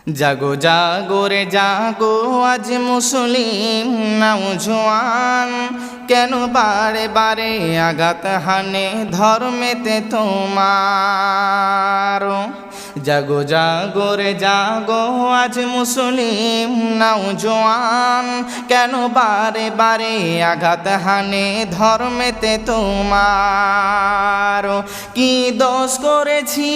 জাগো জাগো রে জাগো আজ মুসলিম নওজোয়ান, কেন বারে বারে আঘাত হানে ধর্মেতে তোমার। জাগো জাগো রে জাগো আজ মুসলিম নওজোয়ান, কেন বারে বারে আঘাত হানে ধর্মেতে তোমার। কি দোষ করেছি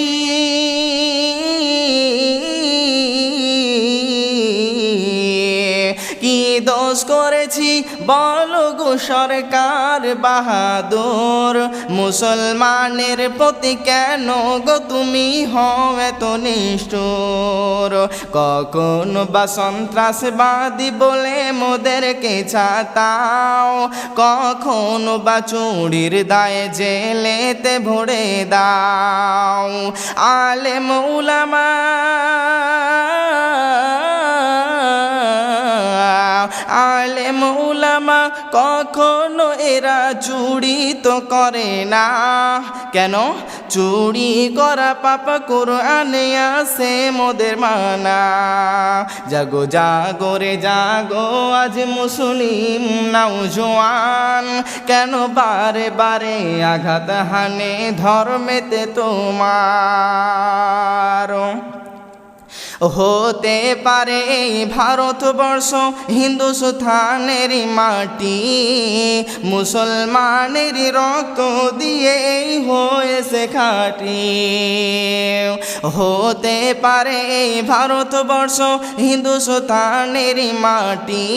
কি দোষ করেছি বলো গো সরকার বাহাদুর, মুসলমানের প্রতি কেন গো তুমি হও এত নিষ্ঠুর। কখনো বা সন্ত্রাসবাদী বলে মোদেরকে ছাতাও, কখনো বা চুরির দায়ে জেলেতে ভরে দাও। আলেম উলামা আলেম উলামা কখনো এরা চুরি তো করে না, কেন? চুরি করা পাপ কোরআনে আছে মোদের মানা। জাগো জাগো রে জাগো আজ মুসলিম নওজোয়ান, কেন বারে বারে আঘাত হানে ধর্মেতে তোমার। হতে পারে এই ভারতবর্ষ হিন্দুস্থানের মাটি, মুসলমানের রক্ত দিয়ে হয়েছে খাঁটি। হতে পারে এই ভারতবর্ষ হিন্দুস্থানের মাটি,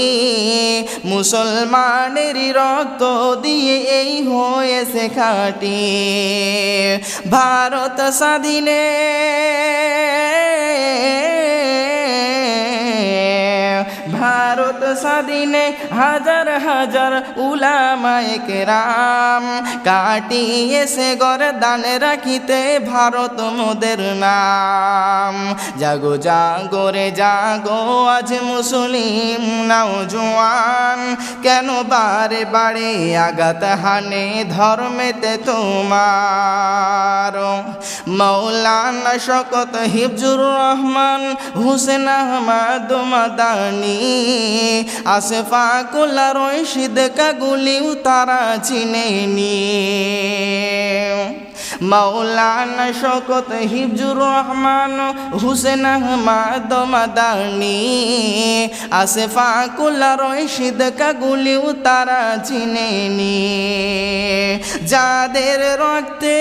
মুসলমানের রক্ত দিয়ে হয়েছে খাঁটি। ভারত স্বাধীনে ভারত স্বাধীনে হাজার হাজার উলামায়ে কেরাম কাটিয়েছে গরদান রাখিতে ভারত মোদের নাম। জাগো জাগো রে জাগো আজ মুসলিম নওজোয়ান, কেন বারে বারে আঘাত হানে ধর্মেতে তোমার। মৌলানা শওকত হিফজুর রহমান, হুসেন আহমদ মাদানী, আশফাকুল্লাহ রশিদ কাগুলিও তারা চিনেনি। মৌলানা শওকত হিফজুর রহমান, হুসেন আহমদ মাদানী, আশফাকুল্লাহ রশিদ কাগুলিও তারা চিনেনি। যাদের রক্তে